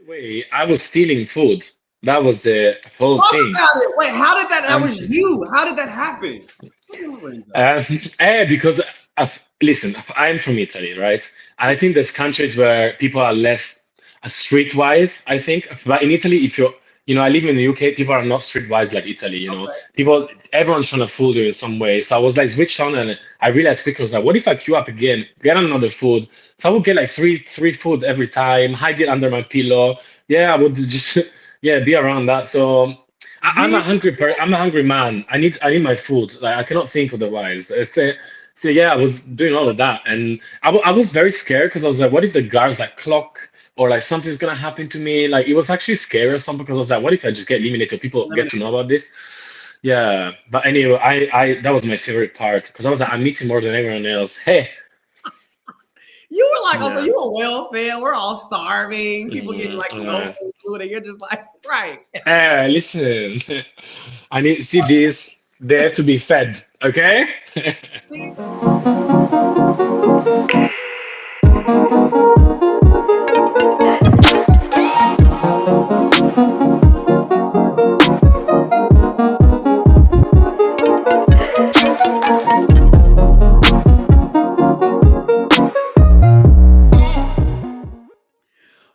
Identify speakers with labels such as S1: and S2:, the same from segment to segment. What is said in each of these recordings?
S1: Way, I was stealing food. That was the whole
S2: Talk
S1: thing.
S2: about it. Wait, how did that? That
S1: Um,
S2: was you. How did that happen? Look at Lorenzo.
S1: because listen, I'm from Italy, right? And I think there's countries where people are less streetwise, I think. But in Italy, if you're, I live in the UK, people are not streetwise like Italy,
S2: Okay.
S1: People, everyone's trying to fool you in some way. So I was like switched on and I realized quickly, I was like, what if I queue up again, get another food? So I would get like three food every time, hide it under my pillow. Yeah, I would just, yeah, be around that. So I'm a
S2: Did
S1: I'm a hungry man. I need my food. Like I cannot think otherwise. So yeah, I was doing all of that, and I was very scared because I was like, what if the guards like clock or like something's gonna happen to me? Like it was actually scary or something because I was like, what if I just get eliminated? People get to
S2: eliminated?
S1: know about this. Yeah, but anyway, I that was my favorite part because I was like, I'm eating more than everyone else. Hey,
S2: You were like, also,
S1: yeah,
S2: you were well fed. We're all starving. People getting
S1: mm,
S2: like no food, and you're just like, right.
S1: listen, I need to see this. They have to be fed, okay?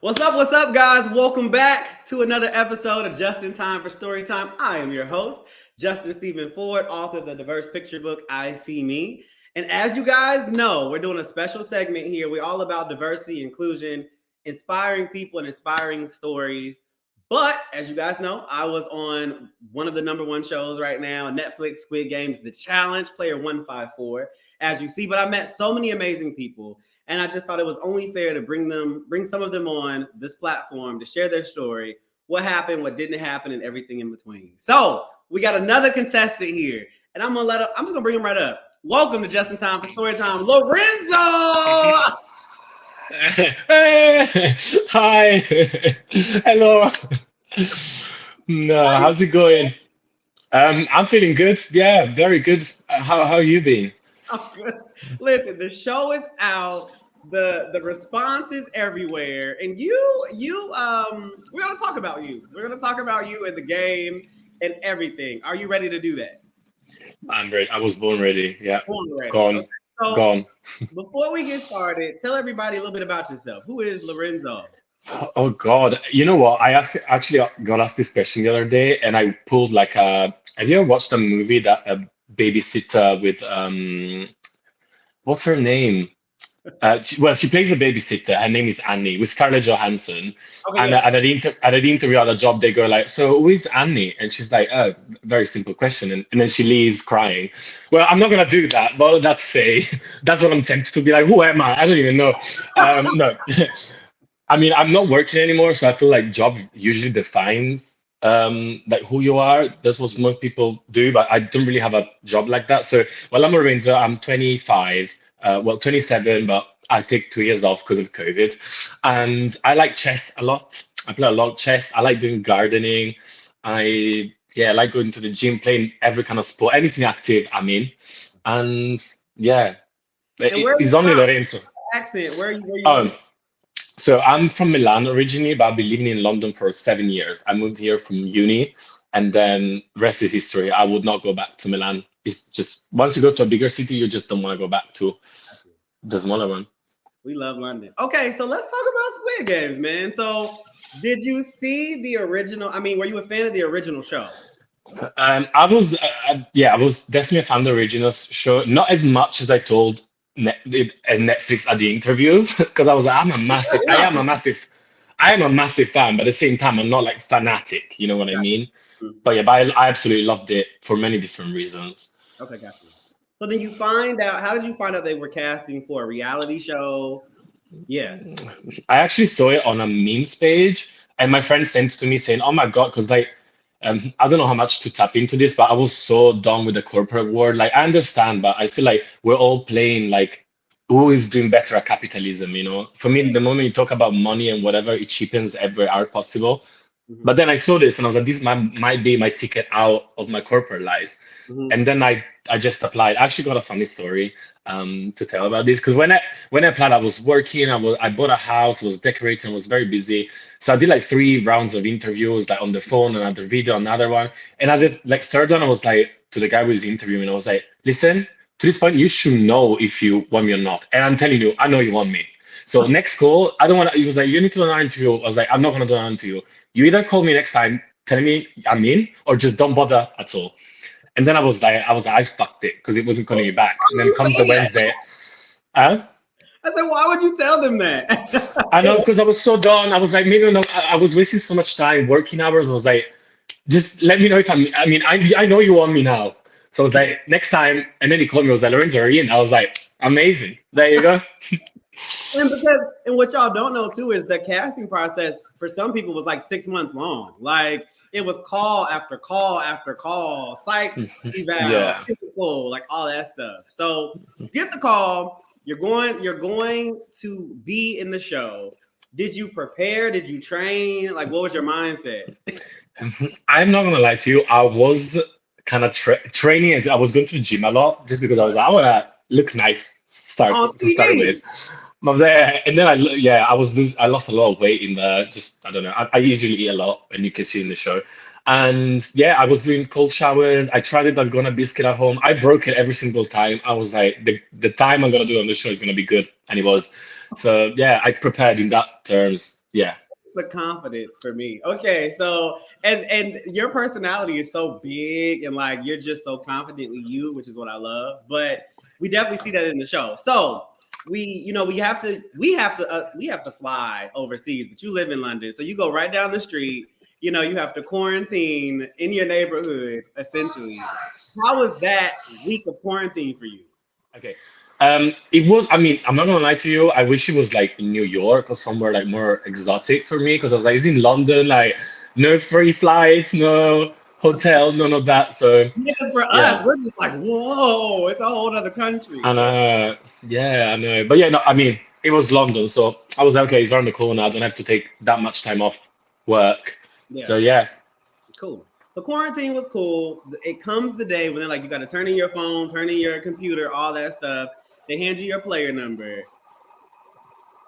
S2: What's up, guys? Welcome back to another episode of Just in Time for Storytime. I am your host, Justin Stephen Ford, author of the diverse picture book, I See Me. And as you guys know, we're doing a special segment here. We're all about diversity, inclusion, inspiring people and inspiring stories. But as you guys know, I was on one of the number one shows right now, Netflix, Squid Games, The Challenge, Player 154, as you see. But I met so many amazing people. And I just thought it was only fair to bring some of them on this platform to share their story, what happened, what didn't happen, and everything in between. So we got another contestant here, and I'm just gonna bring him right up. Welcome to Just in Time for Storytime, Lorenzo.
S1: Hi. Hello. No, how's it going? I'm feeling good. Yeah, very good. How you been?
S2: Oh, good. Listen, the show is out. The response is everywhere, and we're gonna talk about you. We're gonna talk about you in the game and everything. Are you ready to do that?
S1: I'm ready. I was born ready. Yeah,
S2: Born ready.
S1: gone,
S2: Okay. So
S1: gone.
S2: before we get started, tell everybody a little bit about yourself. Who is Lorenzo?
S1: Oh God, you know what? Actually got asked this question the other day, and I pulled like a. Have you ever watched a movie that a babysitter with what's her name? She plays a babysitter. Her name is Annie with Scarlett Johansson.
S2: Okay,
S1: And
S2: yeah.
S1: at an interview at a job, they go like, "So who is Annie?" And she's like, "Oh, very simple question." And then she leaves crying. Well, I'm not gonna do that. But all of that to say, that's what I'm tempted to be like. Who am I? I don't even know. No, I mean, I'm not working anymore, so I feel like job usually defines like who you are. That's what most people do, but I don't really have a job like that. So, well, I'm Lorenzo. I'm 25, 27, but I take 2 years off because of COVID. And I like chess a lot. I play a lot of chess. I like doing gardening. I like going to the gym, playing every kind of sport, anything active I'm in. And yeah,
S2: And where are you
S1: it's only
S2: from?
S1: Lorenzo.
S2: Accent. Where you
S1: Um, so I'm from Milan originally, but I've been living in London for 7 years. I moved here from uni, and then rest is history. I would not go back to Milan. It's just once you go to a bigger city, you just don't want to go back to the smaller one.
S2: We love London. Okay, so let's talk about Squid Games, man. So, did you see the original? I mean, were you a fan of the original show?
S1: I was definitely a fan of the original show, not as much as I told Netflix at the interviews, because I was like, I am a massive fan, but at the same time, I'm not like fanatic. You know what I mean? But yeah, I absolutely loved it for many different reasons.
S2: Okay, gotcha. So then you find out. How did you find out they were casting for a reality show? Yeah.
S1: I actually saw it on a memes page, and my friend sent it to me saying, "Oh my God," because like I don't know how much to tap into this, but I was so done with the corporate world. Like I understand, but I feel like we're all playing like who is doing better at capitalism. For me, the moment you talk about money and whatever, it cheapens every art possible. But then I saw this and I was like, this might be my ticket out of my corporate life.
S2: Mhm.
S1: And then I just applied. I actually got a funny story to tell about this because when I applied, I was working. I bought a house, was decorating, was very busy. So I did like 3 rounds of interviews, like on the phone, another video, another one. And I did like third one. I was like to the guy who was interviewing. I was like, listen, to this point, you should know if you want me or not. And I'm telling you, I know you want me. So next call, I don't want to. He was like, you need to do an interview. I was like, I'm not gonna do an interview. You either call me next time, tell me I'm in, or just don't bother at all. And then I fucked it because it wasn't calling me back. And then comes the Wednesday. Huh?
S2: I said, why would you tell them that?
S1: I know, because I was so done. I was like, maybe no, I was wasting so much time, working hours. I was like, just let me know if I know you want me now. So I was like, next time. And then he called me, I was like, Lorenzo, are you in? I was like, amazing. There you go.
S2: And what y'all don't know too is the casting process for some people was like 6 months long. Like it was call after call after call, psych, eval, physical, like all that stuff. So get the call. You're going to be in the show. Did you prepare? Did you train? Like, what was your mindset?
S1: I'm not gonna lie to you. I was kind of training as I was going to the gym a lot, just because I was like, I wanna look nice. To start with. I was there, and then I lost a lot of weight in the I don't know. I usually eat a lot, and you can see in the show. And yeah, I was doing cold showers. I tried the Dalgona biscuit at home. I broke it every single time. I was like, the time I'm gonna do on the show is gonna be good, and it was. So yeah, I prepared in that terms. Yeah.
S2: The confidence for me. Okay, so and your personality is so big, and like you're just so confidently you, which is what I love. But we definitely see that in the show. So we have to fly overseas, but you live in London, so you go right down the street. You have to quarantine in your neighborhood, essentially. How was that week of quarantine for you?
S1: Okay. It was, I'm not gonna lie to you. I wish it was like in New York or somewhere like more exotic for me, because I was like, it's in London, like no free flights, no hotel, none of that. So
S2: because for us, we're just like, whoa, it's a whole other country.
S1: And I know. But yeah, no, it was London, so I was like, okay, it's around the corner. I don't have to take that much time off work.
S2: Yeah.
S1: So yeah.
S2: Cool. So quarantine was cool. It comes the day when they're like, you got to turn in your phone, turn in your computer, all that stuff. They hand you your player number.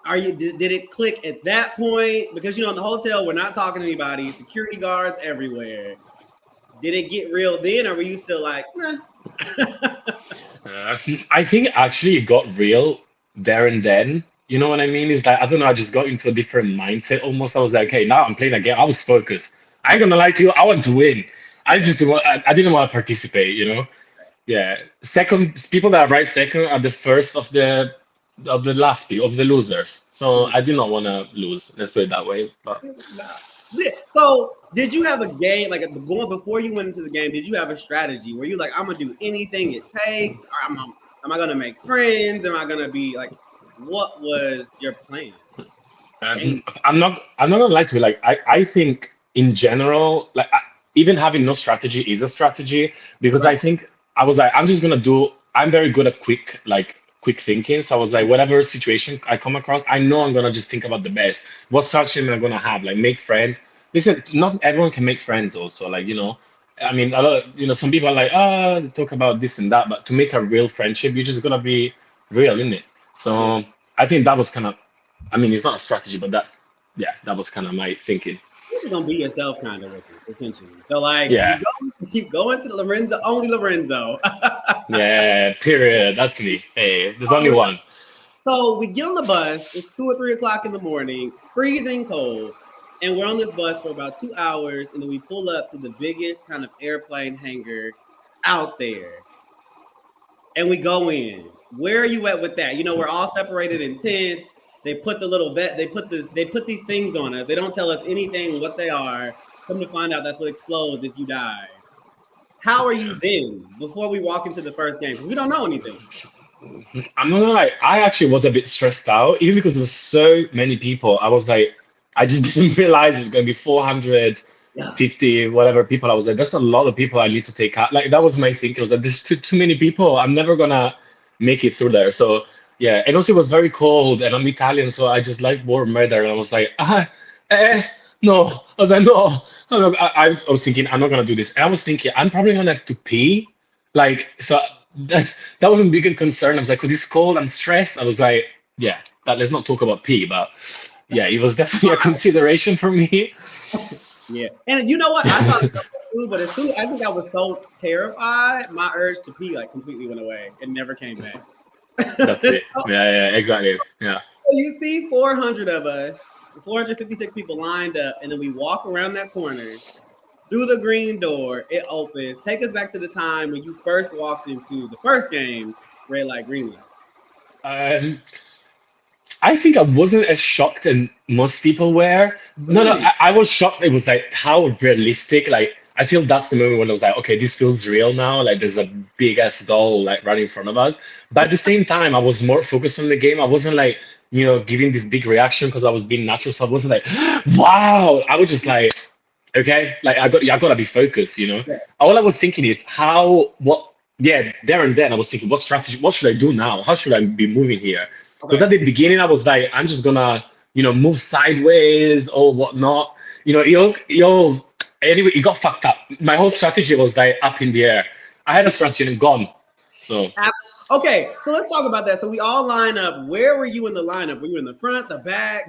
S2: Did it click at that point? Because in the hotel, we're not talking to anybody. Security guards everywhere. Did it get real then, or were you still like, nah?
S1: I think actually it got real there and then. You know what I mean? It's like, I don't know, I just got into a different mindset almost. I was like, okay, now I'm playing a game. I was focused. I ain't gonna lie to you, I want to win. I didn't want to participate, Yeah. Second, people that arrived second are the first of the last people, of the losers. So I did not want to lose. Let's put it that way. But
S2: so did you have a game, like going before you went into the game, did you have a strategy where you like, I'm gonna do anything it takes, or am I gonna make friends? Am I gonna be like, what was your plan?
S1: I'm not gonna lie to you. Like I think in general, like even having no strategy is a strategy, because I think I was like, I'm very good at quick thinking. So I was like, whatever situation I come across, I know I'm gonna just think about the best. What strategy am I gonna have? Like, make friends. Listen, not everyone can make friends also. Like, a lot of, some people are like, talk about this and that, but to make a real friendship, you're just gonna be real, isn't it? So I think that was kind of, it's not a strategy, but that was kind of my thinking.
S2: You're gonna be yourself kind of with it, essentially. So like, keep going to Lorenzo, only Lorenzo.
S1: Yeah, period. That's me. Hey, there's only one.
S2: So we get on the bus. It's 2 or 3 o'clock in the morning, freezing cold, and we're on this bus for about 2 hours, and then we pull up to the biggest kind of airplane hangar out there, and we go in. Where are you at with that? We're all separated in tents. They put the little they put these things on us. They don't tell us anything what they are. Come to find out, that's what explodes if you die. How are you then, before we walk into the first game? Because we don't know anything.
S1: I'm not gonna lie, I actually was a bit stressed out, even because there was so many people. I was like, I just didn't realize it's gonna be 450 whatever people. I was like, that's a lot of people I need to take out. Like, that was my thinking. I was like, there's too many people. I'm never gonna make it through there. So yeah, and also it was very cold, and I'm Italian, so I just like warm weather. And I was like, no. I was like, no. I was thinking, I'm not gonna do this. And I was thinking, I'm probably gonna have to pee. Like, so that was a big concern. I was like, because it's cold, I'm stressed. I was like, yeah, let's not talk about pee, but yeah, it was definitely a consideration for me.
S2: Yeah, and you know what? I thought so too, but as soon I think I was so terrified, my urge to pee like completely went away and never came back.
S1: That's it.
S2: So
S1: Yeah, exactly. Yeah.
S2: you see 400 of us, 456 people lined up, and then we walk around that corner through the green door. It opens. Take us back to the time when you first walked into the first game, red light, green light.
S1: Um, I think I wasn't as shocked as most people were. No,
S2: Really?
S1: I was shocked. It was like how realistic. Like I feel that's the moment when I was like, okay, this feels real now. Like there's a big ass doll like right in front of us. But at the same time, I was more focused on the game. I wasn't like giving this big reaction because I was being natural. So I wasn't like, wow. I was just like, okay, like I gotta be focused.
S2: Yeah.
S1: All I was thinking is how what. Yeah, there and then I was thinking, what strategy? What should I do now? How should I be moving here? Because
S2: Okay.
S1: at the beginning, I was like, I'm just gonna, move sideways or whatnot. Anyway, it got fucked up. My whole strategy was like up in the air. I had a strategy and gone. So
S2: Okay, so let's talk about that. So we all line up. Where were you in the lineup? Were you in the front, the back?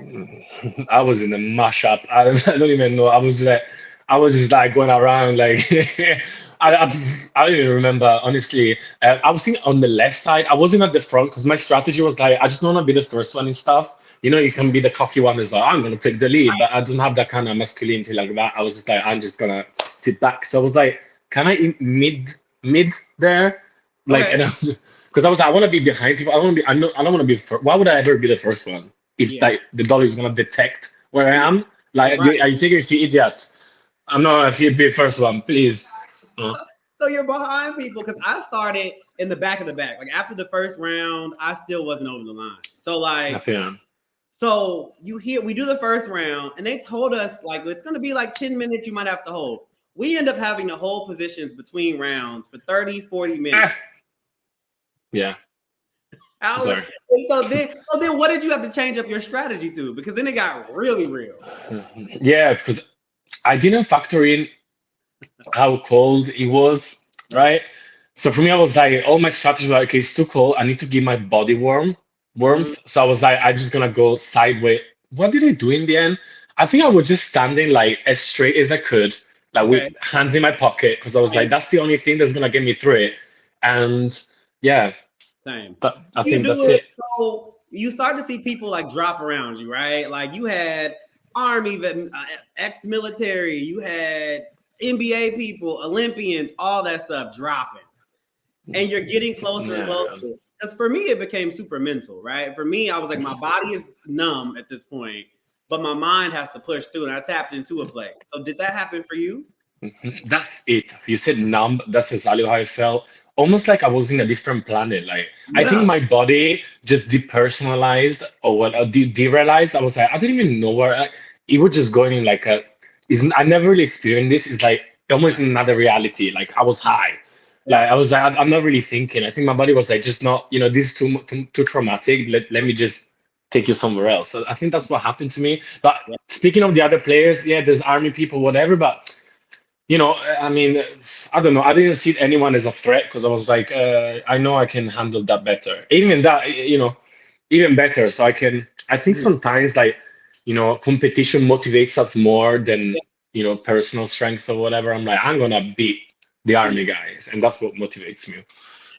S1: I was in the mashup. I don't even know. I was just like going around like. I don't even remember, honestly. I was sitting on the left side. I wasn't at the front because my strategy was like, I just don't want to be the first one and stuff. You can be the cocky one that's like, I'm going to take the lead, but I don't have that kind of masculinity like that. I was just like, I'm just going to sit back. So I was like, can I mid there? Like,
S2: Okay.
S1: because I was like, I want to be behind people. I don't want to be, I don't want to be, why would I ever be the first one? If
S2: Yeah.
S1: like the dollar is going to detect where I am? Like,
S2: Right.
S1: are you taking it for idiots? I'm not going to be the first one, please.
S2: So you're behind people because I started in the back of the back. Like after the first round, I still wasn't over the line. So like,
S1: Yeah.
S2: so we do the first round, and they told us like it's gonna be like 10 minutes you might have to hold. We end up having to hold positions between rounds for 30, 40 minutes.
S1: Yeah.
S2: How,
S1: Sorry.
S2: so then what did you have to change up your strategy to? Because then it got really real.
S1: Yeah, because I didn't factor in how cold it was, right? So for me, I was like, all my strategy was like, okay, it's too cold. I need to give my body
S2: Mhm.
S1: warmth. So I was like, I'm just gonna go sideways. What did I do in the end? I think I was just standing like as straight as I could, like with
S2: Okay.
S1: hands in my pocket, because I was like,
S2: Same.
S1: that's the only thing that's gonna get me through it. And yeah,
S2: Same.
S1: I
S2: You
S1: think that's
S2: do it,
S1: it.
S2: so you start to see people like drop around you, right? Like you had army, ex-military, you had NBA people, Olympians, all that stuff dropping, and you're getting closer and
S1: Yeah.
S2: closer. Because for me, it became super mental, right? For me, I was like, my body is numb at this point, but my mind has to push through, and I tapped into a place. So did that happen for you?
S1: That's it. You said numb. That's exactly how I felt. Almost like I was in a different planet. Like I think
S2: Yeah.
S1: my body just depersonalized or what derealized. I was like, I don't even know where it was just going in like a. Isn't I never really experienced this. It's like almost another reality. Like I was high.
S2: Yeah.
S1: Like I was like, I'm not really thinking. I think my body was like, just not. This is too traumatic. Let me just take you somewhere else. So I think that's what happened to me. But
S2: Yeah.
S1: speaking of the other players, yeah, there's army people, whatever. But I mean, I don't know. I didn't see anyone as a threat because I was like, I know I can handle that better. Even that, even better. So I think
S2: Mhm.
S1: sometimes like, competition motivates us more than, personal strength or whatever. I'm like, I'm gonna beat the
S2: Yeah.
S1: army guys. And that's what motivates me.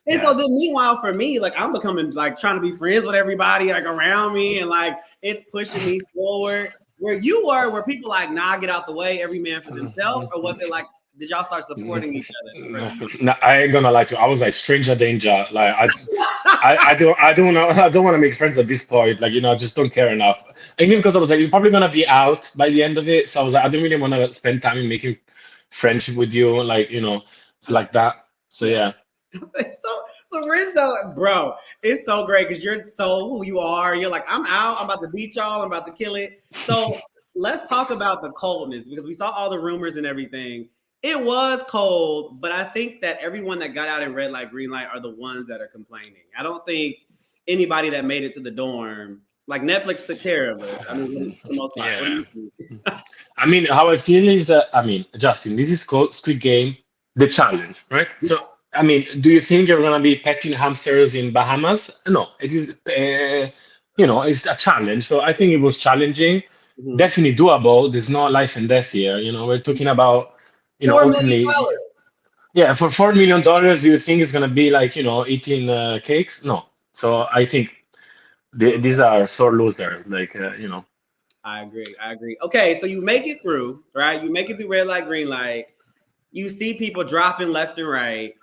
S2: And so
S1: Yeah.
S2: then meanwhile for me, like I'm becoming like trying to be friends with everybody like around me and like it's pushing me forward. Where you were people like, nah, get out the way, every man for themselves, or was it like did y'all start supporting each other in the first few
S1: No, I ain't gonna lie to you. I was like stranger danger. Like I don't want to make friends at this point. Like I just don't care enough. And even because I was like, you're probably gonna be out by the end of it. So I was like, I don't really want to spend time in making friendship with you, like like that. So
S2: Yeah.
S1: yeah.
S2: So Lorenzo, bro, it's so great because you're so who you are. You're like, I'm out, I'm about to beat y'all, I'm about to kill it. So let's talk about the coldness because we saw all the rumors and everything. It was cold, but I think that everyone that got out in red light, green light are the ones that are complaining. I don't think anybody that made it to the dorm Like Netflix took care of us. I mean, for the most part. What do
S1: Yeah.
S2: you think?
S1: I mean, how I feel is, Justin, this is called Squid Game, the challenge, right? So, I mean, do you think you're gonna be petting hamsters in Bahamas? No, it is, it's a challenge. So I think it was challenging,
S2: Mhm.
S1: definitely doable. There's no life and death here. We're talking about,
S2: $4 million.
S1: ultimately, yeah, for $4 million, do you think it's gonna be like, eating cakes? No. So I think these are sore losers, like.
S2: I agree. I agree. Okay, so you make it through, right? You make it through red light, green light. You see people dropping left and right.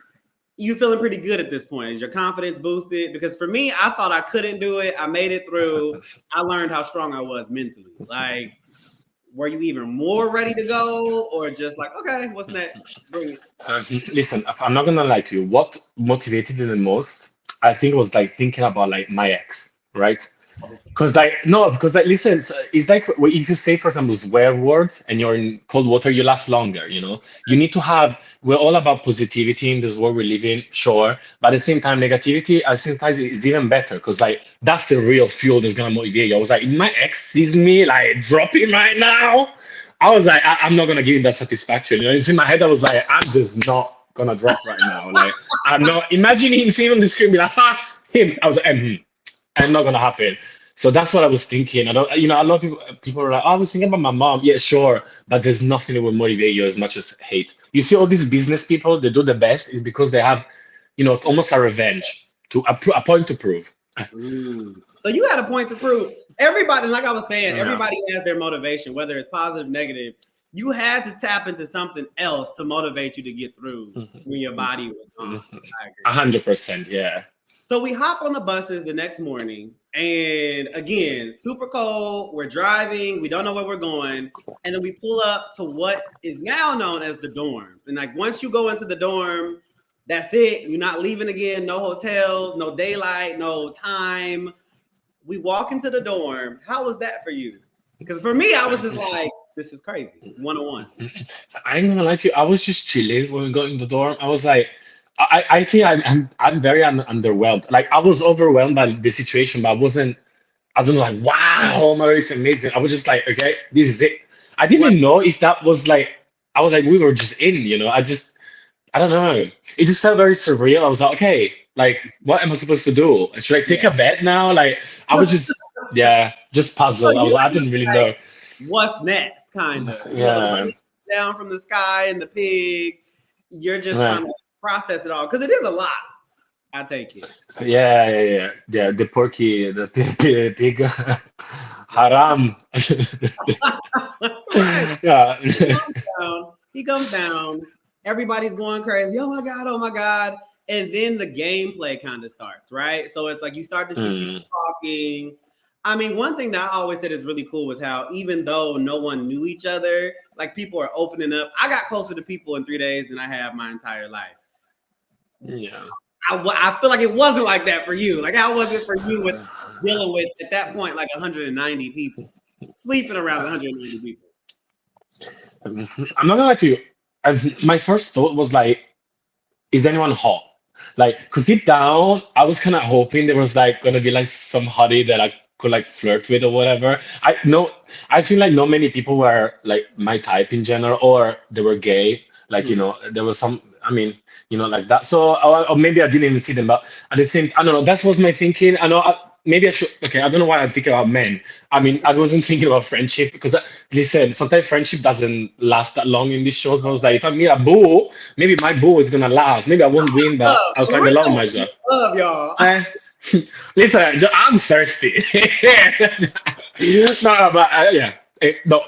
S2: You feeling pretty good at this point? Is your confidence boosted? Because for me, I thought I couldn't do it. I made it through. I learned how strong I was mentally. Like, were you even more ready to go, or just like, okay, what's next? Bring it.
S1: Listen, I'm not gonna lie to you. What motivated me the most, I think, was like thinking about like my ex, right? Because listen, it's like if you say, for example, swear words and you're in cold water, you last longer. You need to have. We're all about positivity in this world we live in, sure, but at the same time, negativity at the same time is even better because like that's the real fuel that's gonna motivate you. I was like, if my ex sees me like dropping right now, I was like, I'm not gonna give him that satisfaction. It's in my head. I was like, I'm just not gonna drop right now. Like, I'm not. Imagine him seeing on the screen, be like, ha, him. I was like, and not gonna happen. So that's what I was thinking. I don't, a lot of people are like, oh, I was thinking about my mom. Yeah, sure, but there's nothing that will motivate you as much as hate. You see, all these business people, they do the best is because they have, almost a revenge a point to prove.
S2: So you had a point to prove. Everybody, like I was saying,
S1: Yeah.
S2: everybody has their motivation, whether it's positive, negative. You had to tap into something else to motivate you to get through when your body was on. I agree.
S1: 100%, yeah.
S2: So we hop on the buses the next morning, and again, super cold. We're driving. We don't know where we're going, and then we pull up to what is now known as the dorms. And like once you go into the dorm, that's it. You're not leaving again. No hotels, no daylight, no time. We walk into the dorm. How was that for you? Because for me, I was just like, this is crazy. 101.
S1: I ain't gonna lie to you. I was just chilling when we got in the dorm. I was like, I think I'm very underwhelmed. Like I was overwhelmed by the situation, but I don't know, like, wow, oh my God, it's amazing. I was just like, okay, this is it. I didn't even know if that was like, I was like, we were just in. I don't know. It just felt very surreal. I was like, okay, like, what am I supposed to do? Should I take a bet now? Like, I was just puzzled. I was like, I didn't really know.
S2: What's next, kind of.
S1: Yeah.
S2: The money down from the sky and the pig. You're just trying to process it all because it is a lot. I take it.
S1: Yeah. The porky, the pig, haram. Yeah.
S2: He comes down. Everybody's going crazy. Oh my God. And then the gameplay kind of starts, right? So it's like you start to see people talking. I mean, one thing that I always said is really cool was how even though no one knew each other, like people are opening up. I got closer to people in 3 days than I have my entire life.
S1: Yeah.
S2: I feel like it wasn't like that for you. Like I wasn't for you with dealing with at that point like 190 people sleeping around 190 people.
S1: I'm not gonna lie to you. My first thought was like, is anyone hot? Like, cause deep down, I was kind of hoping there was like gonna be like some hottie that I could like flirt with or whatever. I feel like not many people were like my type in general, or they were gay. Like there was some. I mean, like that. So, or maybe I didn't even see them. But at the same, I don't know. That was my thinking. I know. Maybe I should. Okay, I don't know why I'm thinking about men. I mean, I wasn't thinking about friendship because, listen, sometimes friendship doesn't last that long in these shows. But I was like, if I meet a boo, maybe my boo is gonna last. Maybe I won't win, but I'll find a love myself.
S2: Love y'all.
S1: Listen, I'm thirsty. No, but yeah. No,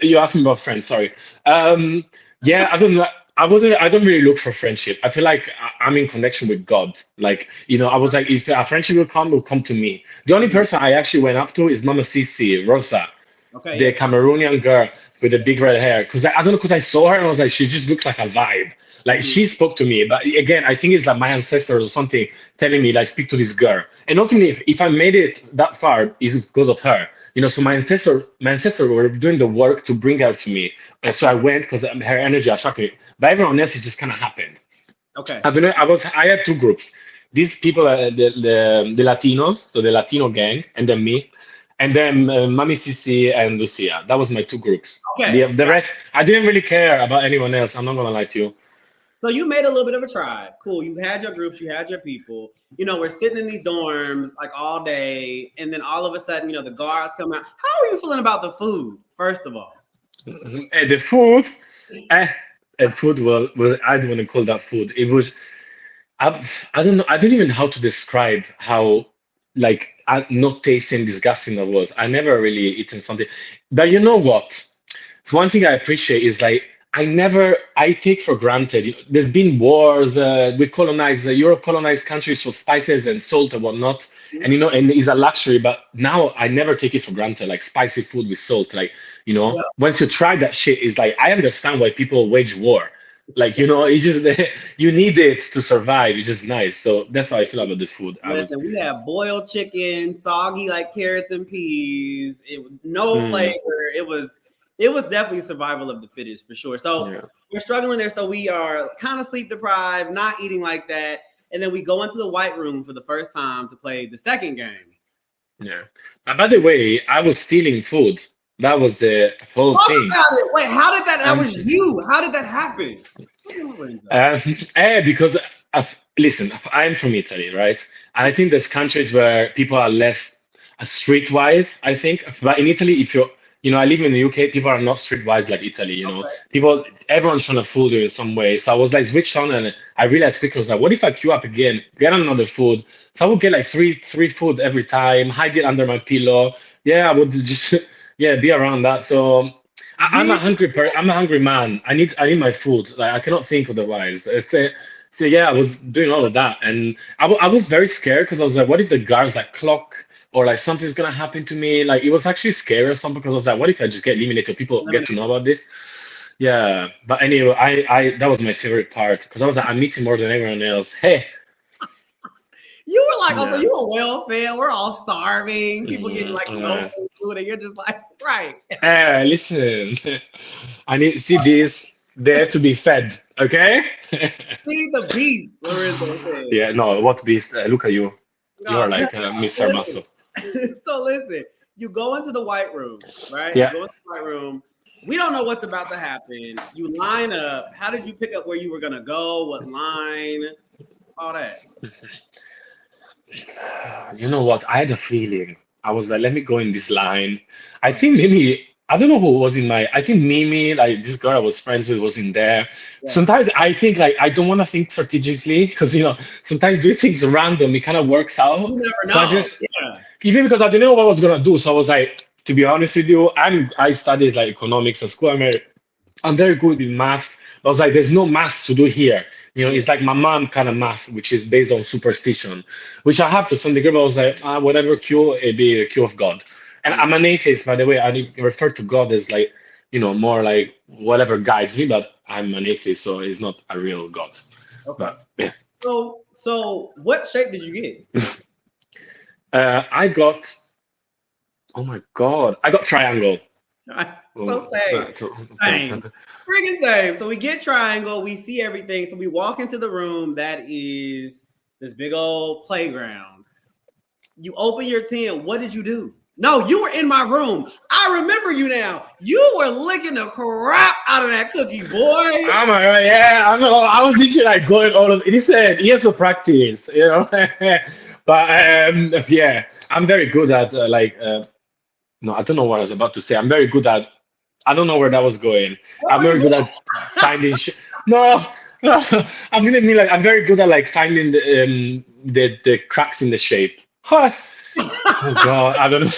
S1: you asked me about friends. Sorry. Yeah, I don't know. I don't really look for friendship. I feel like I'm in connection with God. Like, I was like, if a friendship will come to me. The only person I actually went up to is Mama Sisi, Rosa, the Cameroonian girl with the big red hair. Because I don't know, because I saw her and I was like, she just looks like a vibe. Like she spoke to me, but again, I think it's like my ancestors or something telling me like speak to this girl. And ultimately, if I made it that far, is because of her. So my ancestors were doing the work to bring her to me, and so I went because her energy attracted me. But everyone else, it just kind of happened.
S2: Okay.
S1: I don't know. I had two groups. These people are the Latinos, so the Latino gang, and then me. and then Mami Sisi and Lucia. That was my two groups.
S2: Okay.
S1: The rest, I didn't really care about anyone else. I'm not gonna lie to you.
S2: So you made a little bit of a tribe. Cool. You had your groups, you had your people. You know, we're sitting in these dorms like all day, and then all of a sudden, you know, the guards come out. How are you feeling about the food, first of all?
S1: The food, food. Well, I don't want to call that food. It was. I don't know. I don't even know how to describe how like not tasting disgusting that was. I never really eaten something. But you know what? One thing I appreciate is like I take for granted. There's been wars. We colonize Europe, colonized countries for spices and salt and whatnot, and you know, and it's a luxury. But now I never take it for granted. Like spicy food with salt. Like you know, once you try that shit, it's like I understand why people wage war. Like you know, it's just you need it to survive. It's just nice. So that's how I feel about the food.
S2: Listen, we have boiled chicken, soggy like carrots and peas. It was no flavor. It was definitely survival of the fittest for sure. So we're struggling there. So we are kind of sleep deprived, not eating like that. And then we go into the white room for the first time to play the second game.
S1: Yeah. By the way, I was stealing food. That was the whole thing.
S2: Wait, how did that? That was you. How did that happen?
S1: Because listen, I'm from Italy, right? And I think there's countries where people are less streetwise. I think, but in Italy, if you're you know, I live in the UK. People are not streetwise like Italy. You know, everyone's trying to fool you in some way. So I was like switched on, and I realized quickly, I was like, what if I queue up again, get another food? So I would get like three food every time, hide it under my pillow. Yeah, I would just be around that. So I'm a hungry man. I need my food. Like I cannot think otherwise. So yeah, I was doing all of that, and I was very scared because I was like, what if the guards like clock? Or like something's gonna happen to me. Like it was actually scary or something because I was like, what if I just get eliminated? People get to know about this. Yeah. But anyway, I that was my favorite part because I was like, I'm eating more than everyone else. Hey.
S2: You were like, so you were well fed. We're all starving. People getting like no food, and you're just like, right.
S1: Hey, listen. I need to see this. They have to be fed. Okay.
S2: Feed the beast, Lorenzo said.
S1: Yeah. No. What beast? Look at you. You're like Mr. Muscle.
S2: So listen, you go into the white room, right?
S1: Yeah.
S2: You go into the white room. We don't know what's about to happen. You line up. How did you pick up where you were gonna go? What line? All that.
S1: You know what? I had a feeling. I was like, let me go in this line. I think maybe I don't know who was in my. I think Mimi, like this girl I was friends with, was in there. Yeah. Sometimes I think like I don't want to think strategically because you know sometimes doing things random it kind of works out.
S2: You never know.
S1: So I just even because I didn't know what I was gonna do, so I was like, to be honest with you, I studied like economics at school. I'm very good in maths. I was like, there's no maths to do here. You know, it's like my mom kind of math, which is based on superstition, which I have to some degree. But I was like, whatever Q, it be a Q of God. And I'm an atheist, by the way. I refer to God as like, you know, more like whatever guides me, but I'm an atheist, so it's not a real God.
S2: Okay.
S1: But, yeah.
S2: So what shape did you get?
S1: I got, oh my God, I got triangle.
S2: So same. Freaking same. So we get triangle, we see everything. So we walk into the room that is this big old playground. You open your tent. What did you do? No, you were in my room. I remember you now. You were licking the crap out of that cookie, boy.
S1: Oh my God, yeah. I was literally like going all of it. He said he has to practice, you know. But yeah, I'm very good at no, I don't know what I was about to say. I'm very good at. I don't know where that was going. I'm very good at finding. No, I'm gonna mean like I'm very good at like finding the cracks in the shape. Huh. Oh God, I don't know.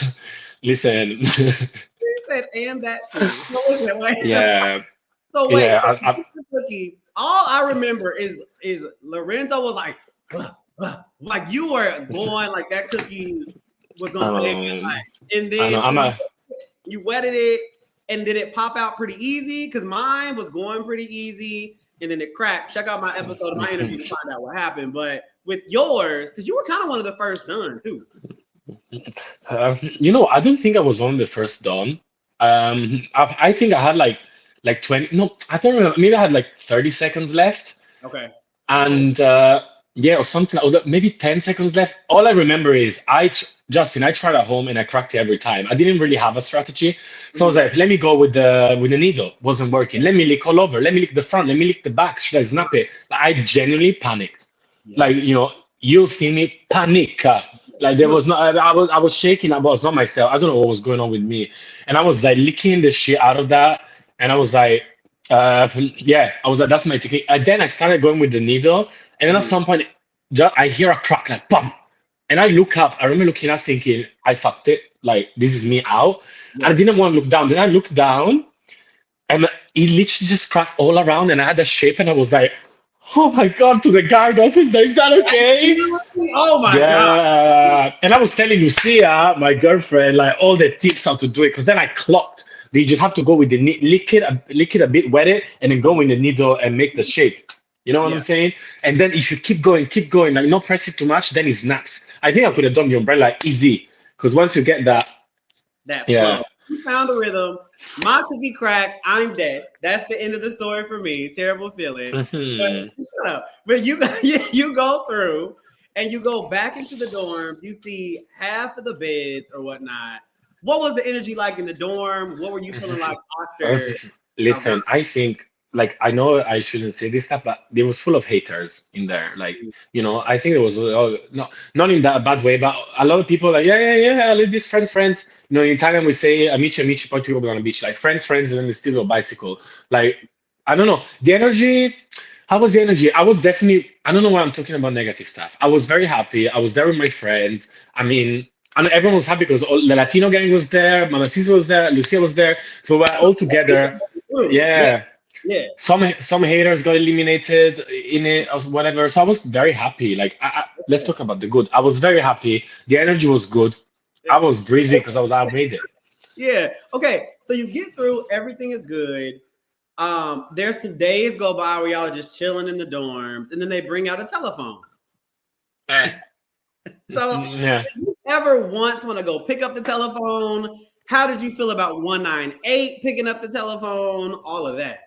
S1: Listen.
S2: He said, and that too. So listen, wait.
S1: Yeah.
S2: So wait,
S1: yeah,
S2: cookie. All I remember is Lorenzo was like you were going like that cookie was gonna save your life. And then you wetted it, and did it pop out pretty easy? Because mine was going pretty easy, and then it cracked. Check out my episode of my interview to find out what happened. But with yours, because you were kind of one of the first done too.
S1: You know, I don't think I was one of the first done. I think I had like 20. No, I don't remember. Maybe I had like 30 seconds left.
S2: Okay.
S1: And Yeah, or something, or maybe 10 seconds left. All I remember is Justin, I tried at home and I cracked it every time. I didn't really have a strategy. So I was like, let me go with the needle. Wasn't working. Let me lick all over. Let me lick the front. Let me lick the back. Should I snap it? Like, I genuinely panicked.
S2: Yeah.
S1: Like, you'll see me panic. Like there was not, I was shaking. I was not myself. I don't know what was going on with me. And I was like licking the shit out of that. And I was like, yeah, I was like, that's my technique. And then I started going with the needle. And then at some point, I hear a crack, like, bam. And I look up. I remember looking up thinking, I fucked it. Like, this is me out. And I didn't want to look down. Then I looked down and it literally just cracked all around. And I had a shape and I was like, oh my God, to the guard officer, is that okay?
S2: Oh my God.
S1: Yeah. And I was telling Lucia, my girlfriend, like all the tips how to do it. Because then I clocked. You just have to go with the lick it a bit, wet it, and then go with the needle and make the shape. You know what I'm saying? And then if you keep going, like not press it too much, then it snaps. I think I could have done the umbrella easy. Because once you get that
S2: flow, you found a rhythm. My cookie cracks, I'm dead. That's the end of the story for me. Terrible feeling.
S1: Mm-hmm.
S2: But shut up. But you go through and you go back into the dorm. You see half of the beds or whatnot. What was the energy like in the dorm? What were you feeling like after?
S1: Listen, I think, like, I know I shouldn't say this stuff, but there was full of haters in there. Like, I think it was not in that bad way, but a lot of people like, yeah, let's be friends. In Italian we say amici, poi ti on the beach, like friends, and then they still go bicycle. Like, I don't know. The energy, how was the energy? I was definitely, I don't know why I'm talking about negative stuff. I was very happy. I was there with my friends. I mean, and everyone was happy because all the Latino gang was there, Mama Cis was there, Lucia was there. So we were all together. Yeah. Some haters got eliminated in it or whatever. So I was very happy. Like, let's talk about the good. I was very happy. The energy was good. I was breezy because I made it.
S2: Yeah. Okay. So you get through. Everything is good. There's some days go by where y'all are just chilling in the dorms, and then they bring out a telephone. So, did you ever once want to go pick up the telephone? How did you feel about 198 picking up the telephone? All of that.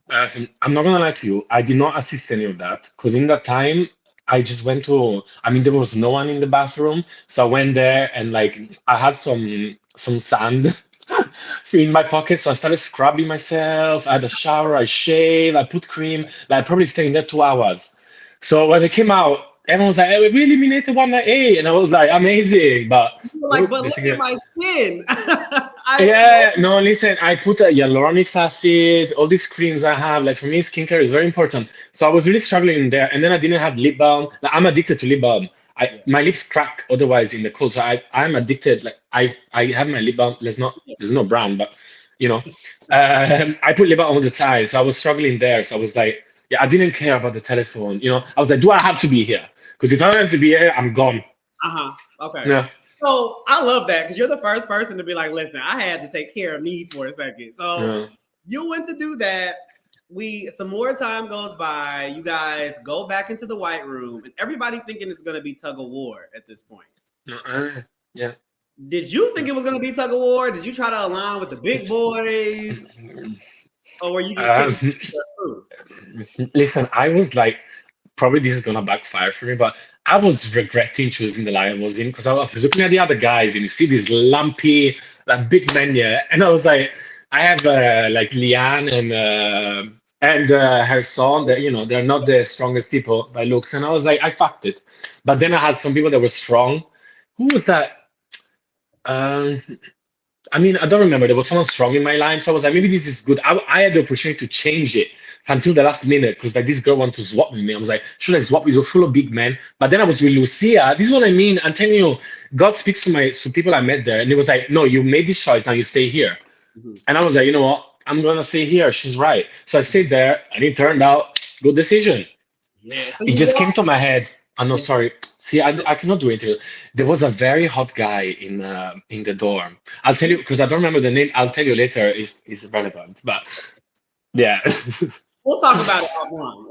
S1: I'm not gonna lie to you. I did not assist any of that because in that time I just went to. I mean, there was no one in the bathroom, so I went there and like I had some sand in my pocket, so I started scrubbing myself. I had a shower, I shaved, I put cream. Like I probably stayed in there 2 hours. So when it came out, everyone was like, hey, we eliminated 198. And I was like, amazing. But
S2: like, but look at my skin.
S1: No, listen, I put hyaluronic acid, all these creams I have. Like for me, skincare is very important. So I was really struggling in there. And then I didn't have lip balm. Like, I'm addicted to lip balm. My lips crack otherwise in the cold. So I'm addicted. Like I have my lip balm. There's no brand, but I put lip balm on the side. So I was struggling there. So I was like, I didn't care about the telephone. I was like, do I have to be here? Because if I don't have to be here, I'm gone.
S2: Okay.
S1: Yeah.
S2: So I love that because you're the first person to be like, listen, I had to take care of me for a second. So you went to do that. Some more time goes by. You guys go back into the white room, and everybody thinking it's going to be tug of war at this point.
S1: Yeah.
S2: Did you think it was going to be tug of war? Did you try to align with the big boys? Or were you just
S1: listen, I was like, probably this is gonna backfire for me, but I was regretting choosing the line I was in because I was looking at the other guys and you see this lumpy, like big men, and I was like, I have like LeAnn and her son. That they're not the strongest people by looks, and I was like, I fucked it. But then I had some people that were strong. Who was that? I mean, I don't remember. There was someone strong in my line, so I was like, maybe this is good. I had the opportunity to change it until the last minute because like this girl wanted to swap with me. I was like, should I swap? We're full of big men. But then I was with Lucia. This is what I mean. I'm telling you, God speaks to people I met there, and it was like, no, you made this choice. Now you stay here. And I was like, you know what? I'm gonna stay here. She's right. So I stayed there, and it turned out good decision.
S2: Yeah. So
S1: it just came to my head. I'm no sorry. See, I cannot do it. There was a very hot guy in the dorm. I'll tell you because I don't remember the name. I'll tell you later if it's relevant. But yeah,
S2: we'll talk about it offline.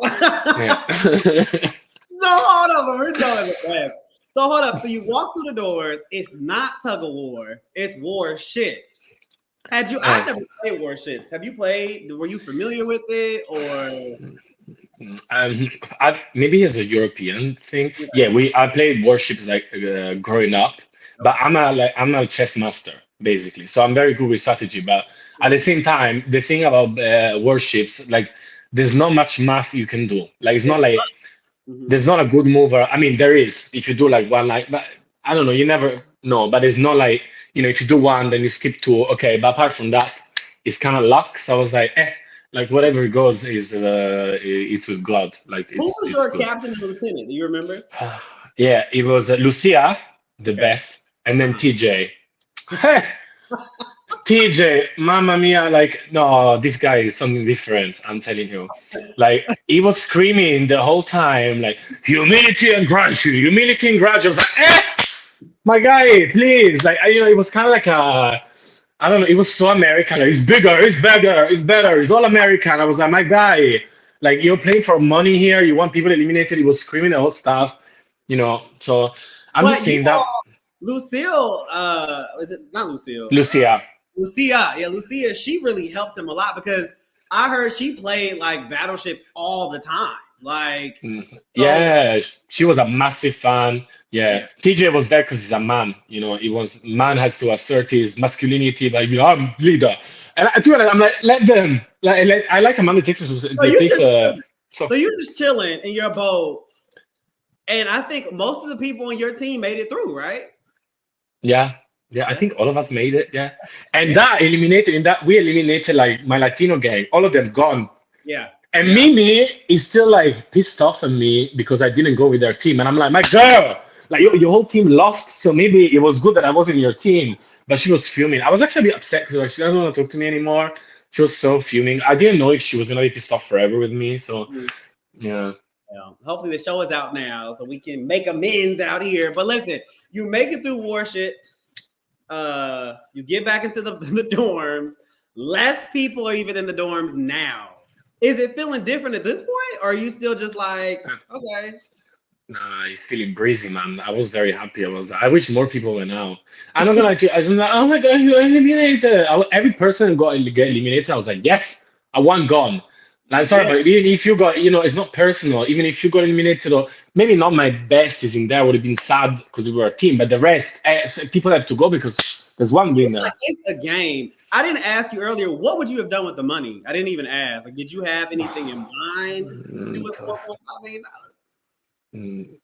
S2: So hold up, we're doing the best. So hold up. So you walk through the doors. It's not tug of war. It's Warships. I've never played Warships. Have you played? Were you familiar with it or?
S1: Maybe as a European thing.
S2: Yeah.
S1: Yeah, I played Warships like growing up, but I'm a chess master basically. So I'm very good with strategy. But at the same time, the thing about Warships, like there's not much math you can do. Like it's not like
S2: Mhm.
S1: there's not a good mover. I mean, there is if you do like one like, but I don't know. You never know. But it's not like if you do one, then you skip two. Okay, but apart from that, it's kind of luck. So I was like, like whatever it goes is it's with God. Like
S2: Who was
S1: it's
S2: your
S1: good.
S2: captain and lieutenant? Do you remember?
S1: Yeah, it was Lucia, the
S2: Okay.
S1: best, and then
S2: Uh-huh.
S1: TJ. Hey, TJ, Mamma Mia! Like, no, this guy is something different. I'm telling you. Like, he was screaming the whole time, like humility and gratitude, humility and gratitude. I was like, my guy, please. Like, it was kind of like I don't know. It was so American. Like, it's bigger, it's better, it's better. It's all American. I was like, my guy, like you're playing for money here. You want people eliminated. He was screaming the whole stuff. So I'm just
S2: But you
S1: saying that
S2: all, Lucille, is it not Lucille?
S1: Lucia.
S2: Lucia, yeah, Lucia, she really helped him a lot because I heard she played like battleships all the time. Like, so,
S1: Yeah, she was a massive fan.
S2: yeah.
S1: Yeah, TJ was there because he's a man. He was man has to assert his masculinity by I'm leader. And to be honest, I'm like, let them. I like a man that takes
S2: So
S1: that
S2: you
S1: takes
S2: just chilling.
S1: so
S2: So you just chilling in your boat, and I think most of the people on your team made it through, right?
S1: yeah. Yeah, I
S2: Yeah,
S1: think all of us made it. Yeah, and
S2: yeah,
S1: that eliminated in that we eliminated like my Latino gang, all of them gone.
S2: yeah,
S1: And
S2: yeah.
S1: Mimi is still like pissed off at me because I didn't go with their team. And I'm like, my girl, like your whole team lost. So maybe it was good that I wasn't in your team. But she was fuming. I was actually a bit upset because she doesn't want to talk to me anymore. She was so fuming. I didn't know if she was going to be pissed off forever with me. So,
S2: Mhm.
S1: yeah.
S2: Yeah. Hopefully the show is out now so we can make amends out here. But listen, you make it through Warships. You get back into the dorms. Less people are even in the dorms now. Is it feeling different at this point? Or are you still just like, okay?
S1: Nah, it's feeling breezy, man. I was very happy. I wish more people went out. I'm not gonna lie to you. I was like, oh my god, you eliminated. Every person get eliminated. I was like, yes, I won gone. Like, sorry,
S2: Yeah.
S1: but even if you got, it's not personal. Even if you got eliminated, or maybe not my best is in there, would have been sad because we were a team. But the rest, so people have to go because there's one winner.
S2: Like, it's a game. I didn't ask you earlier, what would you have done with the money? I didn't even ask. Like, did you have anything in mind to do with $4.5 million?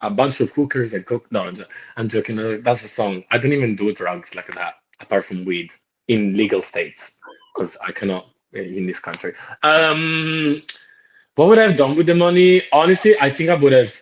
S1: A bunch of hookers that cook. No, I'm joking. That's a song. I don't even do drugs like that, apart from weed in legal states, because I cannot in this country. What would I have done with the money? Honestly, I think I would have.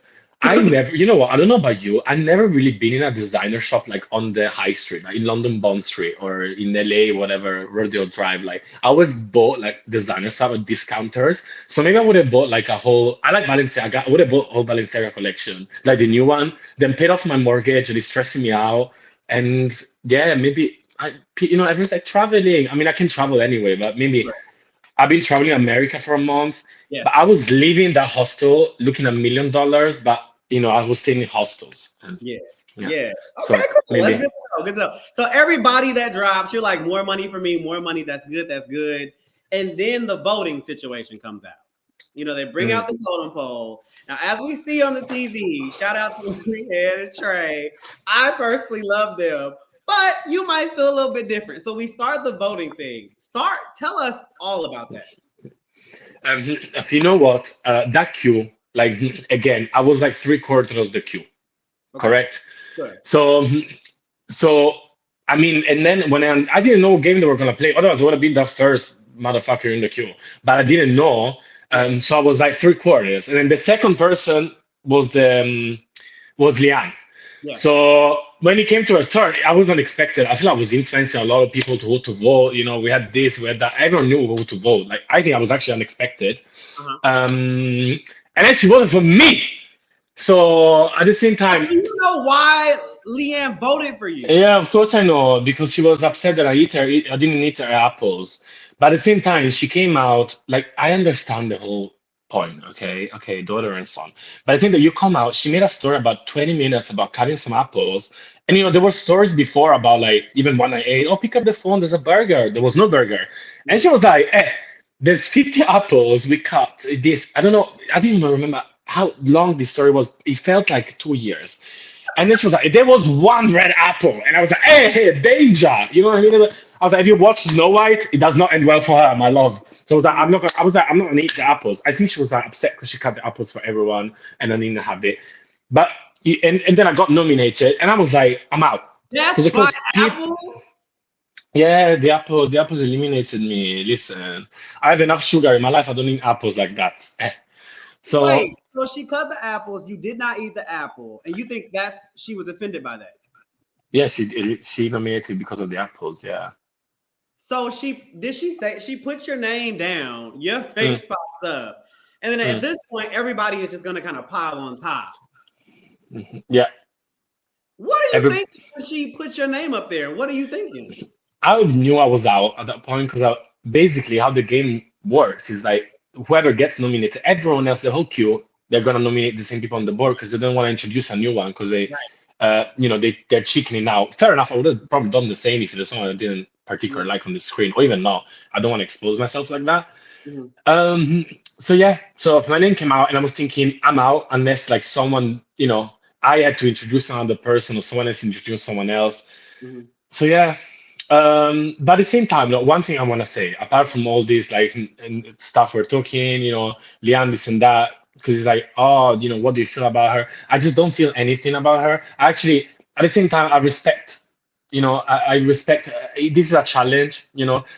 S1: I never, you know what? I don't know about you. I've never really been in a designer shop like on the high street, like in London Bond Street or in LA, whatever, Rodeo Drive. Like I always bought like designer stuff at discounters. So maybe I would have bought like a whole. I like Balenciaga. I would have bought a whole Balenciaga collection, like the new one. Then paid off my mortgage. It's stressing me out. And yeah, maybe everyone's like traveling. I mean, I can travel anyway, but maybe
S2: Right.
S1: I've been traveling America for a month.
S2: Yeah.
S1: But I was leaving that hostel looking $1 million, but I was staying in hostels. And,
S2: Yeah.
S1: yeah.
S2: Yeah.
S1: So
S2: Okay, cool. That's
S1: maybe.
S2: good to know. Good to know. So everybody that drops, you're like, more money for me, more money. That's good. That's good. And then the voting situation comes out. They bring out the totem pole. Now, as we see on the TV, shout out to LeAnn and Trey. I personally love them, but you might feel a little bit different. So we start the voting thing. Tell us all about that.
S1: If you know what, that queue, like again, I was like 3/4 of the queue,
S2: Okay.
S1: correct?
S2: Good.
S1: So I mean, and then when I didn't know what game they were gonna play, otherwise I would have been the first motherfucker in the queue. But I didn't know, so I was like 3/4, and then the second person was LeAnn.
S2: Yeah.
S1: So when it came to her turn, I was unexpected. I feel I was influencing a lot of people to who to vote. We had this, we had that. Everyone knew who to vote. Like I think I was actually unexpected.
S2: Uh-huh.
S1: And then she voted for me. So at the same time,
S2: Do you know why LeAnn voted for you?
S1: yeah, of course I know because she was upset that I didn't eat her apples. But at the same time, she came out like I understand the whole point. Okay, daughter and son. But I think that you come out. She made a story about 20 minutes about cutting some apples, and there were stories before about like even one I ate. Oh, pick up the phone. There's a burger. There was no burger, and she was like, there's 50 apples. We cut this. I don't know. I didn't even remember how long this story was. It felt like 2 years. And then she was like, there was one red apple. And I was like, hey, danger. You know what I mean? I was like, if you watch Snow White, it does not end well for her, my love. So I was like, I'm not gonna eat the apples. I think she was like upset because she cut the apples for everyone and I didn't have it. But and then I got nominated and I was like, I'm out.
S2: That's why apples.
S1: Yeah, the apples eliminated me. Listen, I have enough sugar in my life. I don't need apples like that. So
S2: wait, so she cut the apples. You did not eat the apple, and you think she was offended by that?
S1: yeah, she nominated because of the apples. Yeah.
S2: So she say she puts your name down, your face pops up, and then at this point, everybody is just gonna kind of pile on top.
S1: Yeah.
S2: What are you thinking when she puts your name up there? What are you thinking?
S1: I knew I was out at that point because basically how the game works is like whoever gets nominated, everyone else, the whole queue, they're gonna nominate the same people on the board because they don't want to introduce a new one because they're chickening out. Fair enough. I would have probably done the same if there's someone I didn't particularly like on the screen, or even now. I don't want to expose myself like that. So my name came out, and I was thinking I'm out unless like someone, I had to introduce another person or someone else introduced someone else. So yeah. But at the same time, one thing I want to say, apart from all this like and stuff we're talking, LeAnn, this and that, because it's like, oh, what do you feel about her? I just don't feel anything about her. Actually, at the same time, I respect, I respect. This is a challenge,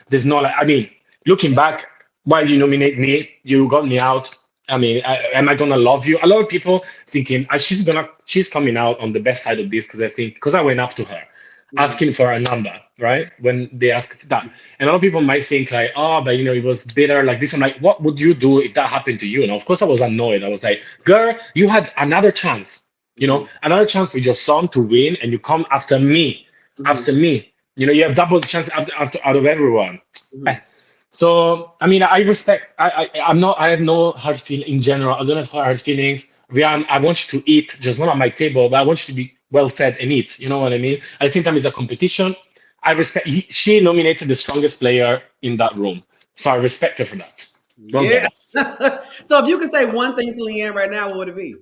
S1: There's no like, I mean, looking back, while you nominate me, you got me out. I mean, am I gonna love you? A lot of people thinking she's coming out on the best side of this because I went up to her. Asking for a number, right? When they ask that. And a lot of people might think like, oh, but it was bitter like this. I'm like, what would you do if that happened to you? And of course I was annoyed. I was like, girl, you had another chance, another chance with your song to win, and you come after me, you have double the chance after out of everyone. So I mean, I respect. I have no hard feeling in general. I don't have hard feelings. LeAnn, I want you to eat, just not at my table, but I want you to be well fed and eat. You know what I mean? At the same time, it's a competition. I respect. She nominated the strongest player in that room, so I respect her for that.
S2: Yeah. So if you could say one thing to LeAnn right now, what would it be?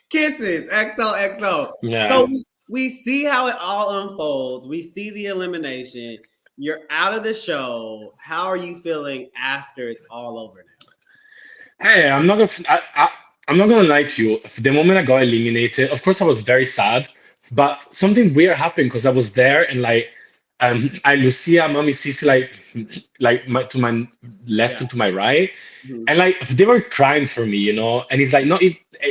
S2: Kisses, XOXO.
S1: Yeah.
S2: So we see how it all unfolds. We see the elimination. You're out of the show. How are you feeling after it's all over now?
S1: Hey, I'm not gonna lie to you. The moment I got eliminated, of course I was very sad, but something weird happened because I was there and like Lucia, Mommy, Sissy, to my left and to my right, and like they were crying for me, and it's like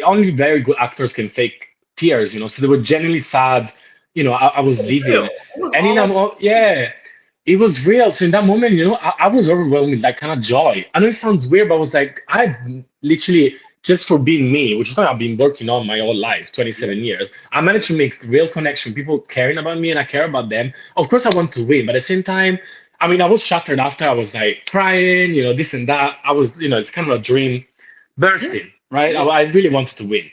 S1: only very good actors can fake tears, so they were genuinely sad. I was leaving, and it was real. So in that moment, I was overwhelmed with like kind of joy. I know it sounds weird, but I was like, I literally, just for being me, which is something I've been working on my whole life, 27 years, I managed to make real connection, people caring about me and I care about them. Of course I want to win, but at the same time, I mean, I was shattered after. I was like crying, this and that. I was, it's kind of a dream bursting, right? I really wanted to win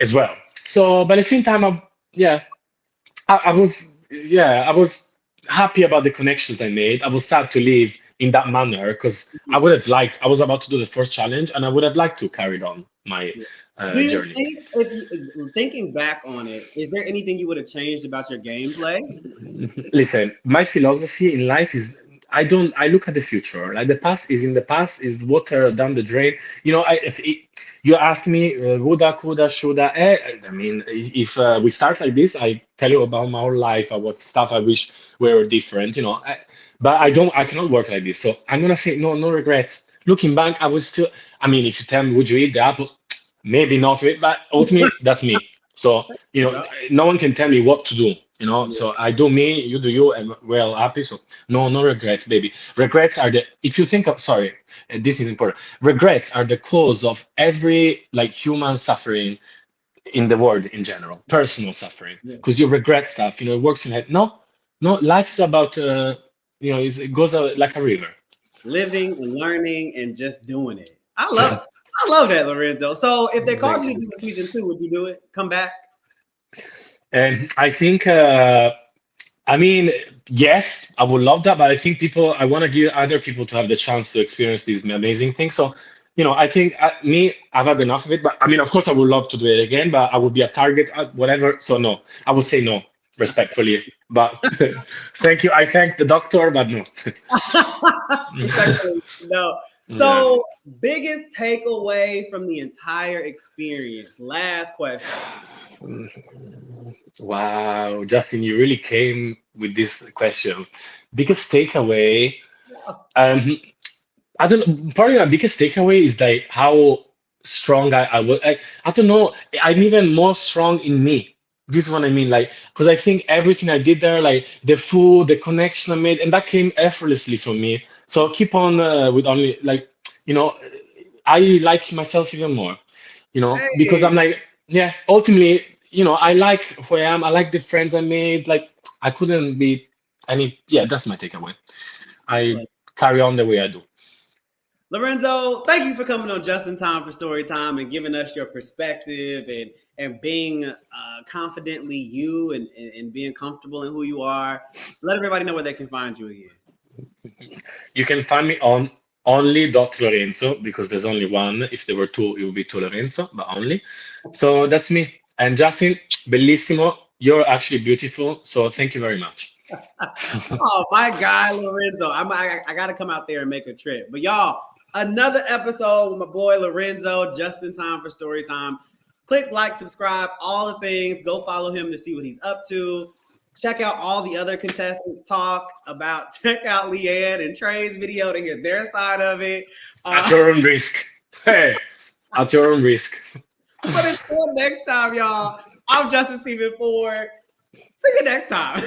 S1: as well. So, but at the same time, I was happy about the connections I made. I was sad to leave in that manner because I was about to do the first challenge and I would have liked to carry on my journey.
S2: Thinking back on it, is there anything you would have changed about your gameplay?
S1: Listen, my philosophy in life is I look at the future. Like the past is in the past, is water down the drain. You ask me, woulda, coulda, shoulda. I mean, if we start like this, I tell you about my whole life, what stuff I wish were different, but I cannot work like this. So I'm gonna say no regrets. Looking back, I would still. I mean, if you tell me, would you eat the apple? Maybe not, but ultimately, that's me. So no one can tell me what to do. So I do me, you do you, and we're all happy. So no regrets, baby. Regrets are if you think of, sorry, this is important. Regrets are the cause of every human suffering in the world in general, personal suffering, because you regret stuff. It works in head. No, life is about it goes like a river.
S2: Living and learning and just doing it. I love that, Lorenzo. So if they called you to do season 2, would you do it? Come back?
S1: And I think I I mean, yes, I would love that, but I think I want to give other people to have the chance to experience these amazing things. So, I think I've had enough of it. But I mean, of course, I would love to do it again, but I would be a target, whatever. So no, I would say no, respectfully. But thank you. I thank the doctor, but no.
S2: No. So, biggest takeaway from the entire experience? Last question.
S1: Wow, Justin, you really came with these questions. Biggest takeaway, I don't. Probably my biggest takeaway is like how strong I was. I don't know. I'm even more strong in me. This is what I mean. Like, because I think everything I did there, like the food, the connection I made, and that came effortlessly from me. So keep on with only like, I like myself even more. Because I'm like, yeah. Ultimately, I like who I am. I like the friends I made. Like, I couldn't be any. Yeah, that's my takeaway. I carry on the way I do.
S2: Lorenzo, thank you for coming on Just in Time for Story Time and giving us your perspective and being confidently you and being comfortable in who you are. Let everybody know where they can find you again.
S1: You can find me on only .Lorenzo because there's only one. If there were two, it would be two Lorenzo, but only. So that's me. And Justin, bellissimo. You're actually beautiful. So thank you very much.
S2: Oh, my guy, Lorenzo. I got to come out there and make a trip. But y'all, another episode with my boy Lorenzo, Just in Time for Story Time. Click like, subscribe, all the things. Go follow him to see what he's up to. Check out all the other contestants check out LeAnn and Trey's video to hear their side of it.
S1: At your own risk. Hey, at your own risk.
S2: But until next time, y'all, I'm Justin Stephen Ford. See you next time.